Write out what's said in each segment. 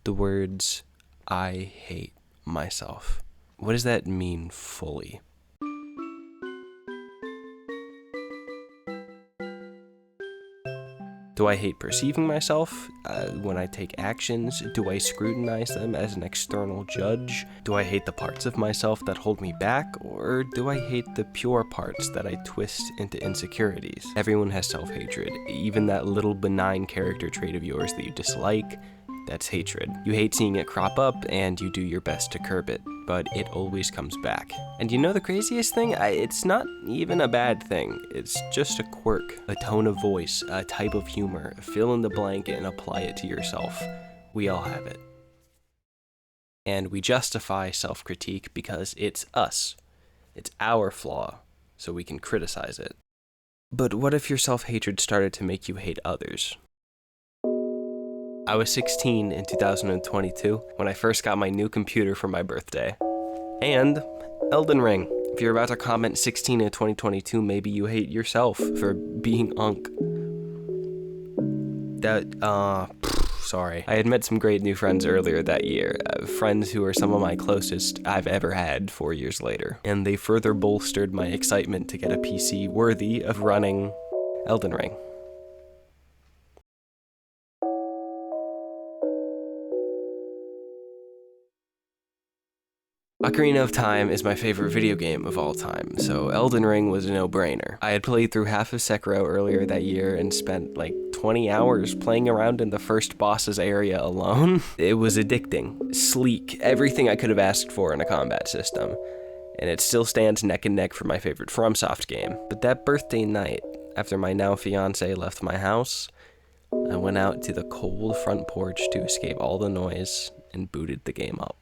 the words, "I hate myself." What does that mean fully? Do I hate perceiving myself when I take actions? Do I scrutinize them as an external judge? Do I hate the parts of myself that hold me back? Or do I hate the pure parts that I twist into insecurities? Everyone has self-hatred. Even that little benign character trait of yours that you dislike, that's hatred. You hate seeing it crop up, and you do your best to curb it, but it always comes back. And you know the craziest thing? It's not even a bad thing. It's just a quirk, a tone of voice, a type of humor. Fill in the blank and apply it to yourself. We all have it. And we justify self-critique because it's us. It's our flaw, so we can criticize it. But what if your self-hatred started to make you hate others? I was 16 in 2022 when I first got my new computer for my birthday. And Elden Ring. If you're about to comment 16 in 2022, maybe you hate yourself for being unk. Sorry. I had met some great new friends earlier that year, friends who are some of my closest I've ever had 4 years later. And they further bolstered my excitement to get a PC worthy of running Elden Ring. Ocarina of Time is my favorite video game of all time, so Elden Ring was a no-brainer. I had played through half of Sekiro earlier that year and spent like 20 hours playing around in the first boss's area alone. It was addicting, sleek, everything I could have asked for in a combat system, and it still stands neck and neck for my favorite FromSoft game. But that birthday night, after my now fiancé left my house, I went out to the cold front porch to escape all the noise and booted the game up.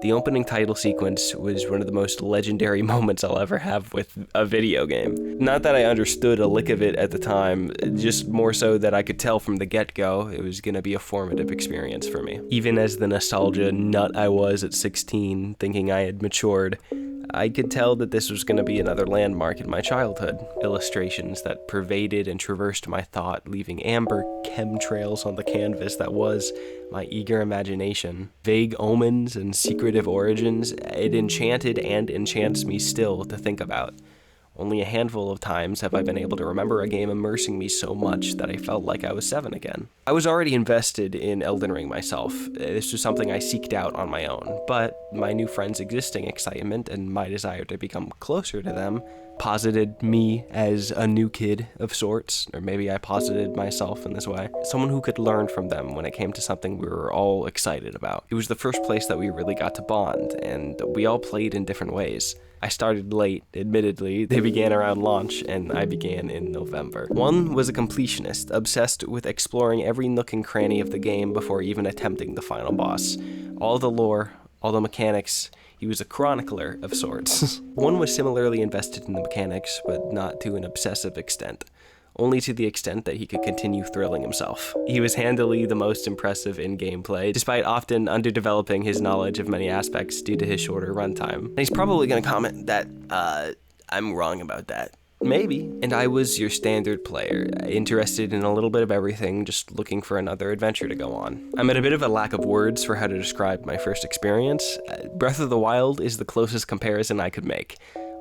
The opening title sequence was one of the most legendary moments I'll ever have with a video game. Not that I understood a lick of it at the time, just more so that I could tell from the get-go it was gonna be a formative experience for me. Even as the nostalgia nut I was at 16, thinking I had matured, I could tell that this was going to be another landmark in my childhood. Illustrations that pervaded and traversed my thought, leaving amber chemtrails on the canvas that was my eager imagination. Vague omens and secretive origins, it enchanted and enchants me still to think about. Only a handful of times have I been able to remember a game immersing me so much that I felt like I was 7 again. I was already invested in Elden Ring myself. This was something I seeked out on my own, but my new friends' existing excitement and my desire to become closer to them posited me as a new kid of sorts, or maybe I posited myself in this way. Someone who could learn from them when it came to something we were all excited about. It was the first place that we really got to bond, and we all played in different ways. I started late, admittedly. They began around launch, and I began in November. One was a completionist, obsessed with exploring every nook and cranny of the game before even attempting the final boss. All the lore, all the mechanics. He was a chronicler of sorts. One was similarly invested in the mechanics, but not to an obsessive extent. Only to the extent that he could continue thrilling himself. He was handily the most impressive in gameplay, despite often underdeveloping his knowledge of many aspects due to his shorter runtime. And he's probably gonna comment that, I'm wrong about that. Maybe. And I was your standard player, interested in a little bit of everything, just looking for another adventure to go on. I'm at a bit of a lack of words for how to describe my first experience. Breath of the Wild is the closest comparison I could make.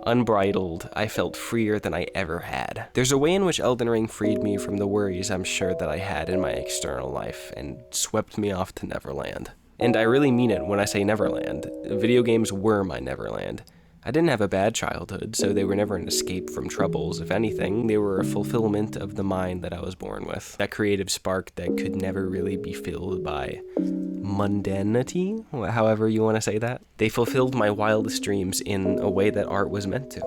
Unbridled, I felt freer than I ever had. There's a way in which Elden Ring freed me from the worries I'm sure that I had in my external life and swept me off to Neverland. And I really mean it when I say Neverland. Video games were my Neverland. I didn't have a bad childhood, so they were never an escape from troubles. If anything, they were a fulfillment of the mind that I was born with. That creative spark that could never really be filled by mundanity, however you want to say that. They fulfilled my wildest dreams in a way that art was meant to.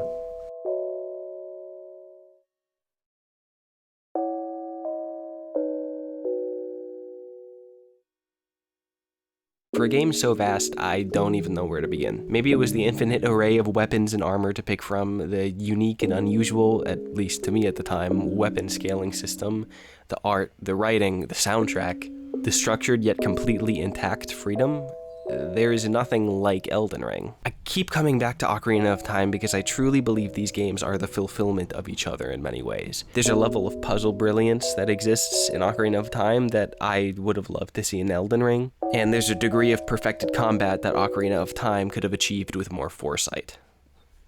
For a game so vast, I don't even know where to begin. Maybe it was the infinite array of weapons and armor to pick from, the unique and unusual, at least to me at the time, weapon scaling system, the art, the writing, the soundtrack, the structured yet completely intact freedom. there is nothing like Elden Ring. I keep coming back to Ocarina of Time because I truly believe these games are the fulfillment of each other in many ways. There's a level of puzzle brilliance that exists in Ocarina of Time that I would have loved to see in Elden Ring, and there's a degree of perfected combat that Ocarina of Time could have achieved with more foresight.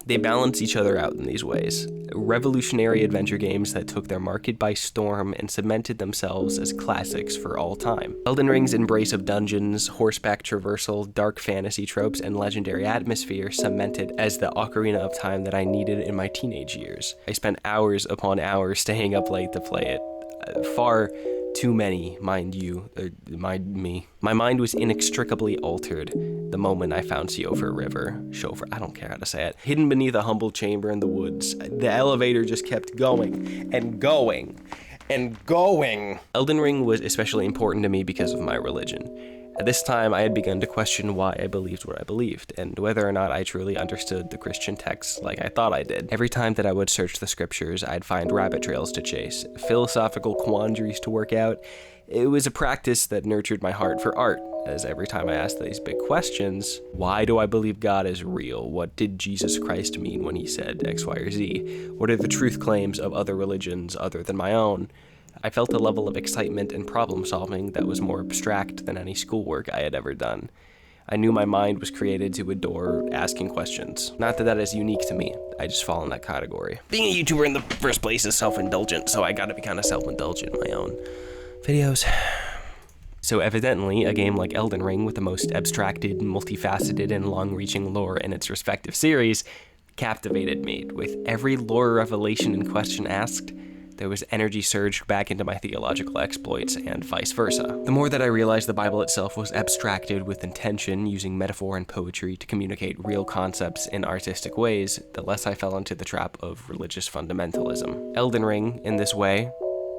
They balance each other out in these ways. Revolutionary adventure games that took their market by storm and cemented themselves as classics for all time. Elden Ring's embrace of dungeons, horseback traversal, dark fantasy tropes, and legendary atmosphere cemented as the Ocarina of Time that I needed in my teenage years. I spent hours upon hours staying up late to play it. Far too many, mind you, mind me. My mind was inextricably altered the moment I found Siofer River. Shofer, I don't care how to say it. Hidden beneath a humble chamber in the woods. The elevator just kept going and going and going. Elden Ring was especially important to me because of my religion. At this time, I had begun to question why I believed what I believed, and whether or not I truly understood the Christian texts like I thought I did. Every time that I would search the scriptures, I'd find rabbit trails to chase, philosophical quandaries to work out. It was a practice that nurtured my heart for art, as every time I asked these big questions, why do I believe God is real? What did Jesus Christ mean when he said X, Y, or Z? What are the truth claims of other religions other than my own? I felt a level of excitement and problem solving that was more abstract than any schoolwork I had ever done. I knew my mind was created to adore asking questions. Not that that is unique to me, I just fall in that category. Being a YouTuber in the first place is self-indulgent, so I gotta be kinda self-indulgent in my own videos. So evidently, a game like Elden Ring with the most abstracted, multifaceted, and long-reaching lore in its respective series captivated me. With every lore revelation and question asked, there was energy surged back into my theological exploits, and vice versa. The more that I realized the Bible itself was abstracted with intention, using metaphor and poetry to communicate real concepts in artistic ways, the less I fell into the trap of religious fundamentalism. Elden Ring, in this way,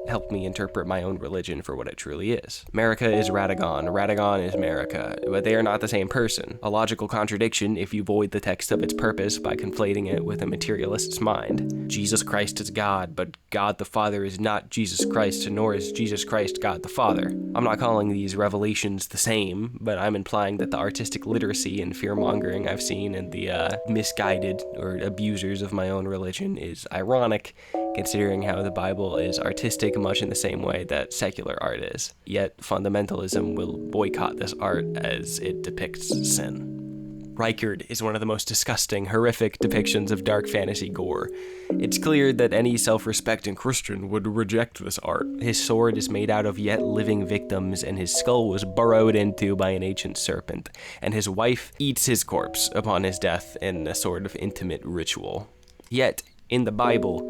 helped me interpret my own religion for what it truly is. America is Radagon, Radagon is America, but they are not the same person. A logical contradiction if you void the text of its purpose by conflating it with a materialist's mind. Jesus Christ is God, but God the Father is not Jesus Christ, nor is Jesus Christ God the Father. I'm not calling these revelations the same, but I'm implying that the artistic literacy and fear-mongering I've seen in the misguided or abusers of my own religion is ironic, considering how the Bible is artistic much in the same way that secular art is. Yet fundamentalism will boycott this art as it depicts sin. Rykard is one of the most disgusting, horrific depictions of dark fantasy gore. It's clear that any self-respecting Christian would reject this art. His sword is made out of yet living victims, and his skull was burrowed into by an ancient serpent, and his wife eats his corpse upon his death in a sort of intimate ritual. Yet, in the Bible,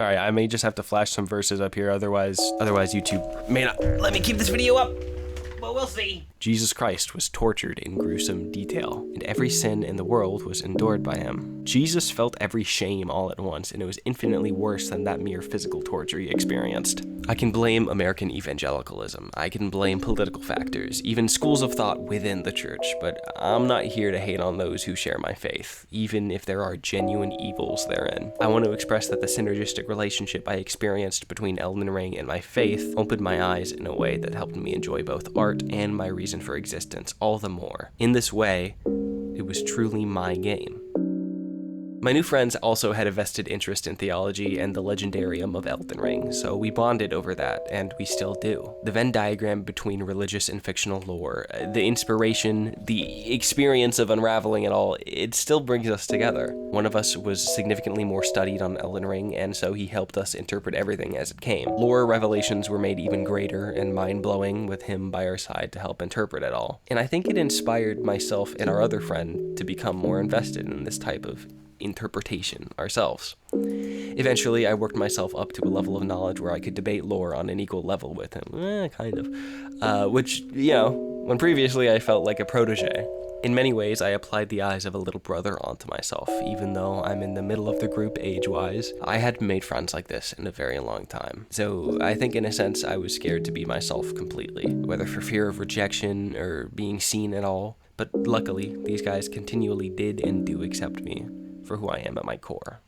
alright, I may just have to flash some verses up here, otherwise YouTube may not let me keep this video up, but we'll see. Jesus Christ was tortured in gruesome detail, and every sin in the world was endured by him. Jesus felt every shame all at once, and it was infinitely worse than that mere physical torture he experienced. I can blame American evangelicalism, I can blame political factors, even schools of thought within the church, but I'm not here to hate on those who share my faith, even if there are genuine evils therein. I want to express that the synergistic relationship I experienced between Elden Ring and my faith opened my eyes in a way that helped me enjoy both art and my reason for existence all the more. In this way, it was truly my game. My new friends also had a vested interest in theology and the legendarium of Elden Ring, so we bonded over that, and we still do. The Venn diagram between religious and fictional lore, the inspiration, the experience of unraveling it all, it still brings us together. One of us was significantly more studied on Elden Ring, and so he helped us interpret everything as it came. Lore revelations were made even greater and mind-blowing with him by our side to help interpret it all. And I think it inspired myself and our other friend to become more invested in this type of interpretation ourselves. Eventually, I worked myself up to a level of knowledge where I could debate lore on an equal level with him. Kind of. Which, you know, when previously I felt like a protege. In many ways, I applied the eyes of a little brother onto myself, even though I'm in the middle of the group age-wise. I hadn't made friends like this in a very long time. So I think in a sense I was scared to be myself completely, whether for fear of rejection or being seen at all. But luckily, these guys continually did and do accept me for who I am at my core.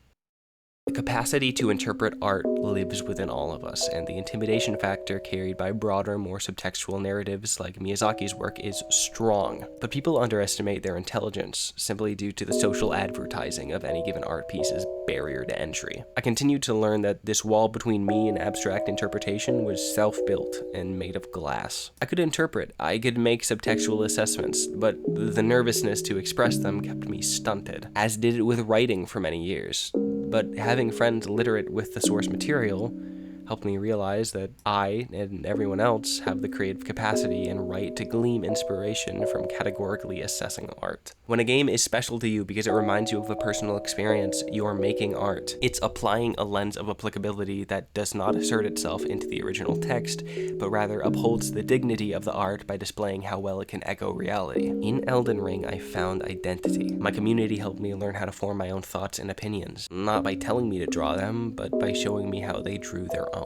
The capacity to interpret art lives within all of us, and the intimidation factor carried by broader, more subtextual narratives like Miyazaki's work is strong. But people underestimate their intelligence simply due to the social advertising of any given art piece's barrier to entry. I continued to learn that this wall between me and abstract interpretation was self-built and made of glass. I could interpret, I could make subtextual assessments, but the nervousness to express them kept me stunted, as did it with writing for many years. But having friends literate with the source material helped me realize that I, and everyone else, have the creative capacity and right to glean inspiration from categorically assessing art. When a game is special to you because it reminds you of a personal experience, you're making art. It's applying a lens of applicability that does not assert itself into the original text, but rather upholds the dignity of the art by displaying how well it can echo reality. In Elden Ring, I found identity. My community helped me learn how to form my own thoughts and opinions, not by telling me to draw them, but by showing me how they drew their own.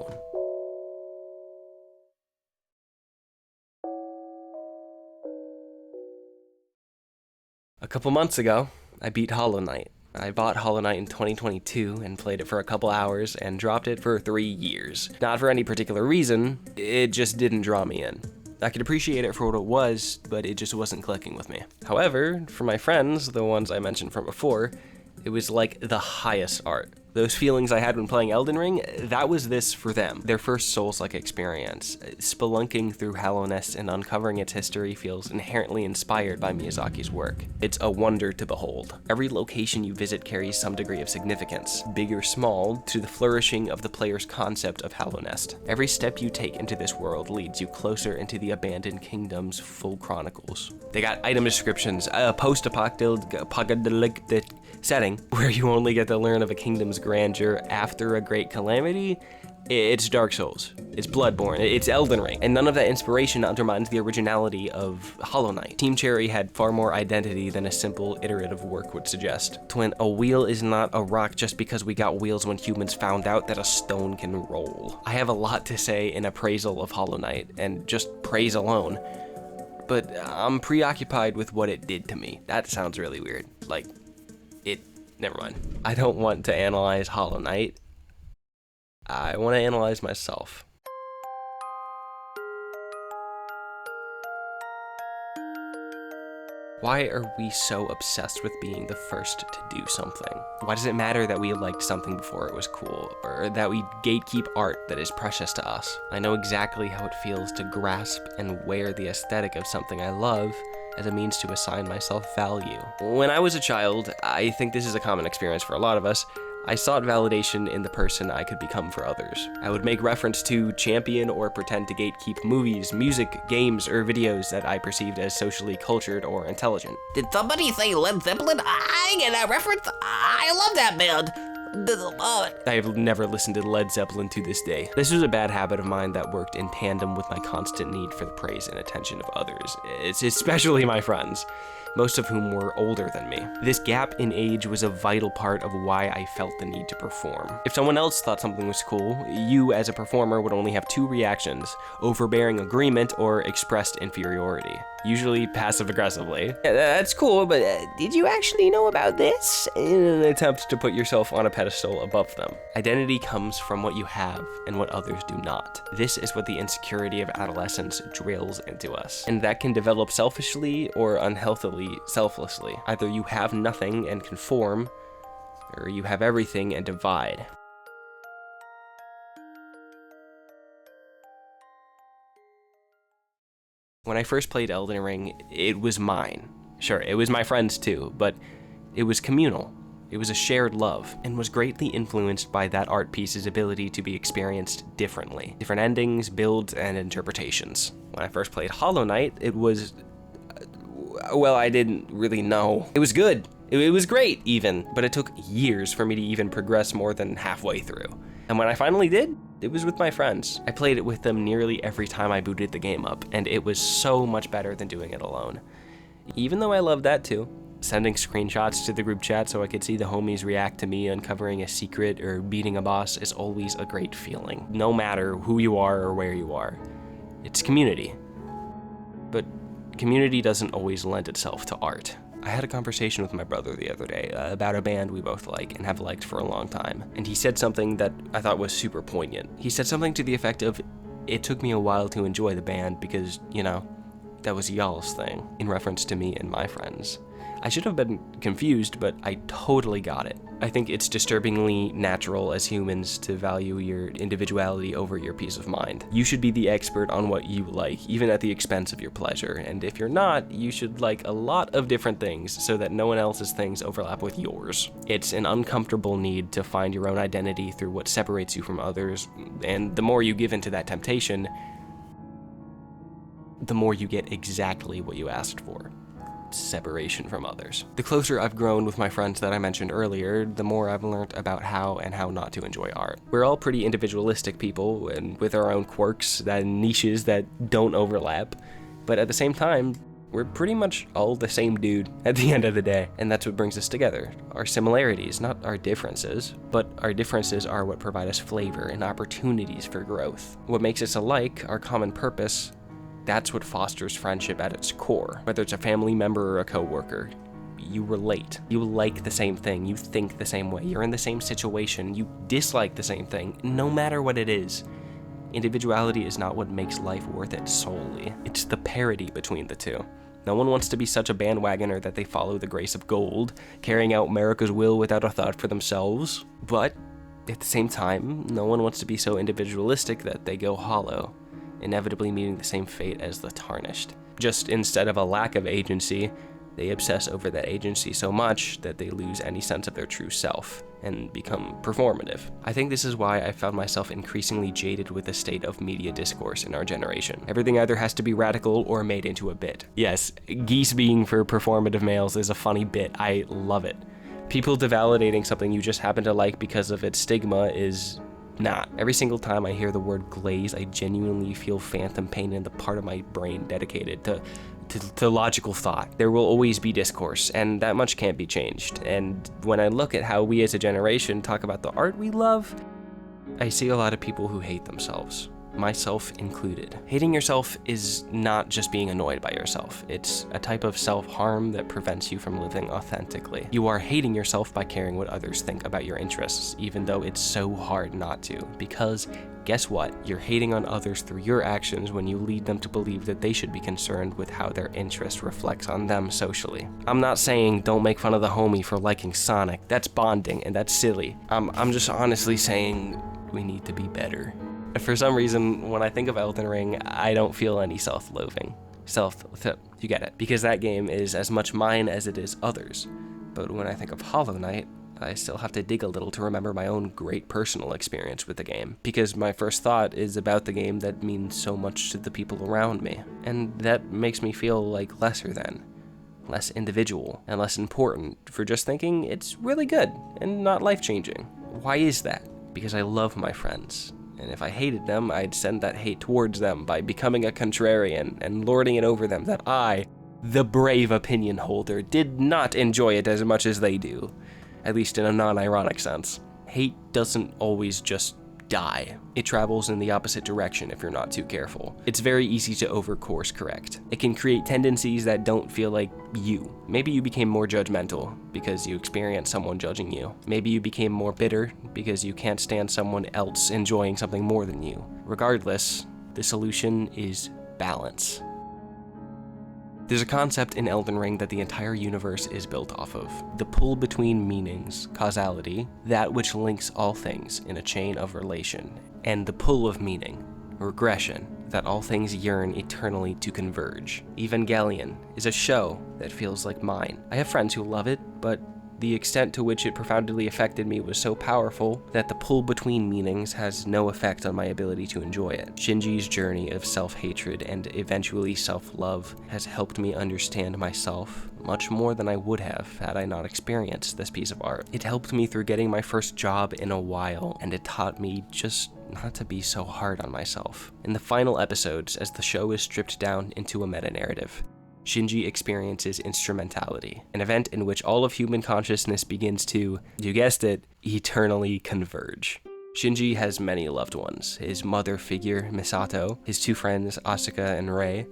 A couple months ago, I beat Hollow Knight. I bought Hollow Knight in 2022 and played it for a couple hours and dropped it for 3 years. Not for any particular reason, it just didn't draw me in. I could appreciate it for what it was, but it just wasn't clicking with me. However, for my friends, the ones I mentioned from before, it was like the highest art. Those feelings I had when playing Elden Ring, that was this for them. Their first Souls-like experience. Spelunking through Hallownest and uncovering its history feels inherently inspired by Miyazaki's work. It's a wonder to behold. Every location you visit carries some degree of significance, big or small, to the flourishing of the player's concept of Hallownest. Every step you take into this world leads you closer into the abandoned kingdom's full chronicles. They got item descriptions, a post-apocalyptic setting where you only get to learn of a kingdom's grandeur after a great calamity. It's Dark Souls, it's Bloodborne, it's Elden Ring, and none of that inspiration undermines the originality of Hollow Knight. Team Cherry had far more identity than a simple iterative work would suggest. Twin, a wheel is not a rock just because we got wheels when humans found out that a stone can roll. I have a lot to say in appraisal of Hollow Knight, and just praise alone, but I'm preoccupied with what it did to me. That sounds really weird. Never mind. I don't want to analyze Hollow Knight. I want to analyze myself. Why are we so obsessed with being the first to do something? Why does it matter that we liked something before it was cool, or that we gatekeep art that is precious to us? I know exactly how it feels to grasp and wear the aesthetic of something I love as a means to assign myself value. When I was a child, I think this is a common experience for a lot of us, I sought validation in the person I could become for others. I would make reference to, champion, or pretend to gatekeep movies, music, games, or videos that I perceived as socially cultured or intelligent. Did somebody say Led Zeppelin? I get that reference. I love that band. I have never listened to Led Zeppelin to this day. This was a bad habit of mine that worked in tandem with my constant need for the praise and attention of others. It's especially my friends, most of whom were older than me. This gap in age was a vital part of why I felt the need to perform. If someone else thought something was cool, you as a performer would only have 2 reactions: overbearing agreement or expressed inferiority, usually passive-aggressively. Yeah, that's cool, but did you actually know about this? In an attempt to put yourself on a pedestal above them. Identity comes from what you have and what others do not. This is what the insecurity of adolescence drills into us, and that can develop selfishly or unhealthily selflessly. Either you have nothing and conform, or you have everything and divide. When I first played Elden Ring, it was mine. Sure, it was my friends too, but it was communal. It was a shared love, and was greatly influenced by that art piece's ability to be experienced differently. Different endings, builds, and interpretations. When I first played Hollow Knight, it was... well, I didn't really know. It was good. It was great, even, but it took years for me to even progress more than halfway through. And when I finally did, it was with my friends. I played it with them nearly every time I booted the game up, and it was so much better than doing it alone. Even though I loved that too. Sending screenshots to the group chat so I could see the homies react to me uncovering a secret or beating a boss is always a great feeling, no matter who you are or where you are. It's community. But community doesn't always lend itself to art. I had a conversation with my brother the other day about a band we both like and have liked for a long time, and he said something that I thought was super poignant. He said something to the effect of, "It took me a while to enjoy the band because, that was y'all's thing," in reference to me and my friends. I should have been confused, but I totally got it. I think it's disturbingly natural as humans to value your individuality over your peace of mind. You should be the expert on what you like, even at the expense of your pleasure, and if you're not, you should like a lot of different things so that no one else's things overlap with yours. It's an uncomfortable need to find your own identity through what separates you from others, and the more you give into that temptation, the more you get exactly what you asked for. Separation from others. The closer I've grown with my friends that I mentioned earlier, the more I've learned about how and how not to enjoy art. We're all pretty individualistic people, and with our own quirks and niches that don't overlap, but at the same time, we're pretty much all the same dude at the end of the day, and that's what brings us together. Our similarities, not our differences, but our differences are what provide us flavor and opportunities for growth. What makes us alike, our common purpose, that's what fosters friendship at its core. Whether it's a family member or a coworker, you relate. You like the same thing. You think the same way. You're in the same situation. You dislike the same thing, no matter what it is. Individuality is not what makes life worth it solely. It's the parity between the two. No one wants to be such a bandwagoner that they follow the grace of gold, carrying out America's will without a thought for themselves. But at the same time, no one wants to be so individualistic that they go hollow, inevitably meeting the same fate as the tarnished. Just instead of a lack of agency, they obsess over that agency so much that they lose any sense of their true self and become performative. I think this is why I found myself increasingly jaded with the state of media discourse in our generation. Everything either has to be radical or made into a bit. Yes, geese being for performative males is a funny bit. I love it. People devalidating something you just happen to like because of its stigma is not. Every single time I hear the word glaze, I genuinely feel phantom pain in the part of my brain dedicated to logical thought. There will always be discourse, and that much can't be changed. And when I look at how we as a generation talk about the art we love, I see a lot of people who hate themselves, myself included. Hating yourself is not just being annoyed by yourself. It's a type of self-harm that prevents you from living authentically. You are hating yourself by caring what others think about your interests, even though it's so hard not to. Because guess what? You're hating on others through your actions when you lead them to believe that they should be concerned with how their interest reflects on them socially. I'm not saying don't make fun of the homie for liking Sonic. That's bonding, and that's silly. I'm just honestly saying we need to be better. For some reason, when I think of Elden Ring, I don't feel any self-loathing. You get it. Because that game is as much mine as it is others. But when I think of Hollow Knight, I still have to dig a little to remember my own great personal experience with the game. Because my first thought is about the game that means so much to the people around me. And that makes me feel like lesser than, less individual, and less important for just thinking it's really good and not life-changing. Why is that? Because I love my friends. And if I hated them, I'd send that hate towards them by becoming a contrarian and lording it over them that I, the brave opinion holder, did not enjoy it as much as they do. At least in a non-ironic sense. Hate doesn't always just die. It travels in the opposite direction if you're not too careful. It's very easy to over-course correct. It can create tendencies that don't feel like you. Maybe you became more judgmental because you experienced someone judging you. Maybe you became more bitter because you can't stand someone else enjoying something more than you. Regardless, the solution is balance. There's a concept in Elden Ring that the entire universe is built off of. The pull between meanings, causality, that which links all things in a chain of relation, and the pull of meaning, regression, that all things yearn eternally to converge. Evangelion is a show that feels like mine. I have friends who love it, but the extent to which it profoundly affected me was so powerful that the pull between meanings has no effect on my ability to enjoy it. Shinji's journey of self-hatred and eventually self-love has helped me understand myself much more than I would have had I not experienced this piece of art. It helped me through getting my first job in a while, and it taught me just not to be so hard on myself. In the final episodes, as the show is stripped down into a meta-narrative, Shinji experiences instrumentality, an event in which all of human consciousness begins to, you guessed it, eternally converge. Shinji has many loved ones, his mother figure, Misato, his two friends, Asuka and Rei,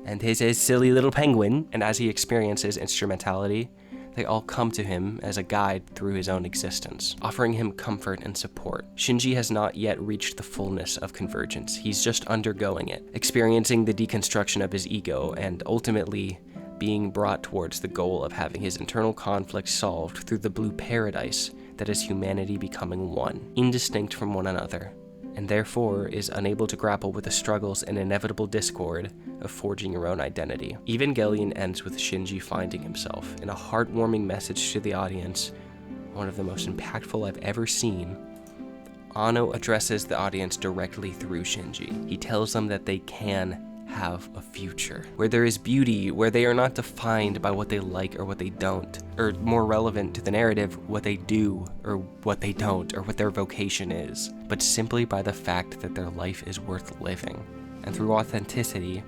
and his silly little penguin, and as he experiences instrumentality, they all come to him as a guide through his own existence, offering him comfort and support. Shinji has not yet reached the fullness of convergence. He's just undergoing it, experiencing the deconstruction of his ego, and ultimately being brought towards the goal of having his internal conflicts solved through the blue paradise that is humanity becoming one, indistinct from one another, and therefore is unable to grapple with the struggles and inevitable discord of forging your own identity. Evangelion ends with Shinji finding himself. In a heartwarming message to the audience, one of the most impactful I've ever seen, Anno addresses the audience directly through Shinji. He tells them that they can have a future, where there is beauty, where they are not defined by what they like or what they don't, or more relevant to the narrative, what they do or what they don't, or what their vocation is, but simply by the fact that their life is worth living. And through authenticity,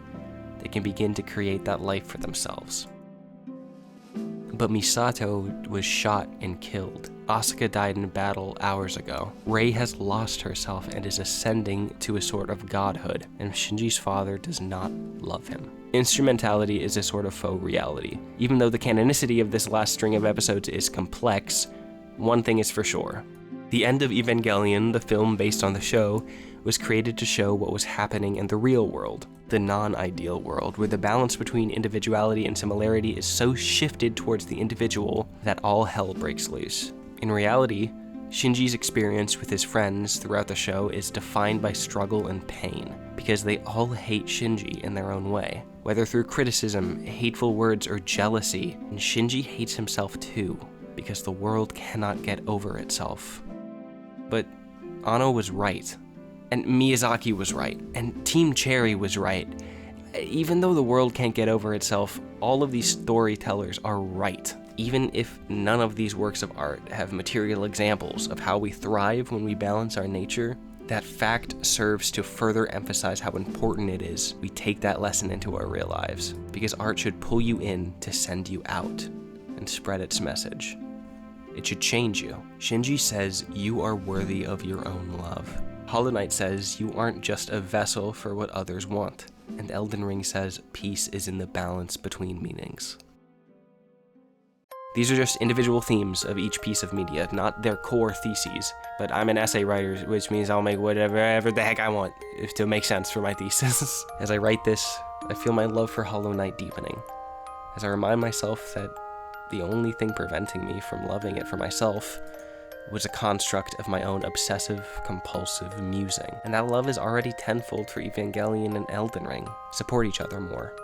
they can begin to create that life for themselves. But Misato was shot and killed. Asuka died in battle hours ago. Rei has lost herself and is ascending to a sort of godhood, and Shinji's father does not love him. Instrumentality is a sort of faux reality. Even though the canonicity of this last string of episodes is complex, one thing is for sure. The end of Evangelion, the film based on the show, was created to show what was happening in the real world, the non-ideal world, where the balance between individuality and similarity is so shifted towards the individual that all hell breaks loose. In reality, Shinji's experience with his friends throughout the show is defined by struggle and pain, because they all hate Shinji in their own way. Whether through criticism, hateful words, or jealousy, and Shinji hates himself too, because the world cannot get over itself. But Anno was right, and Miyazaki was right, and Team Cherry was right. Even though the world can't get over itself, all of these storytellers are right. Even if none of these works of art have material examples of how we thrive when we balance our nature, that fact serves to further emphasize how important it is we take that lesson into our real lives, because art should pull you in to send you out and spread its message. It should change you. Shinji says you are worthy of your own love. Hollow Knight says you aren't just a vessel for what others want. And Elden Ring says peace is in the balance between meanings. These are just individual themes of each piece of media, not their core theses. But I'm an essay writer, which means I'll make whatever the heck I want if to make sense for my thesis. As I write this, I feel my love for Hollow Knight deepening, as I remind myself that the only thing preventing me from loving it for myself was a construct of my own obsessive, compulsive musing. And that love is already tenfold for Evangelion and Elden Ring. Support each other more.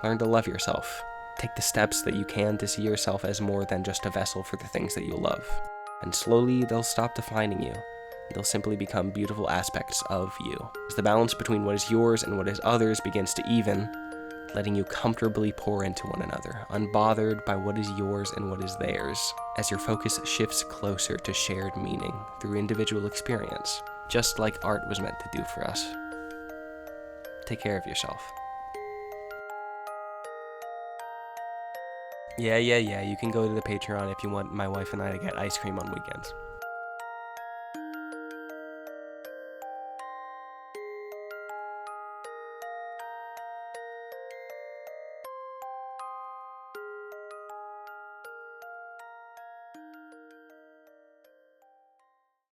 Learn to love yourself. Take the steps that you can to see yourself as more than just a vessel for the things that you love. And slowly, they'll stop defining you. They'll simply become beautiful aspects of you. As the balance between what is yours and what is others begins to even, letting you comfortably pour into one another, unbothered by what is yours and what is theirs, as your focus shifts closer to shared meaning through individual experience, just like art was meant to do for us. Take care of yourself. Yeah, you can go to the Patreon if you want my wife and I to get ice cream on weekends.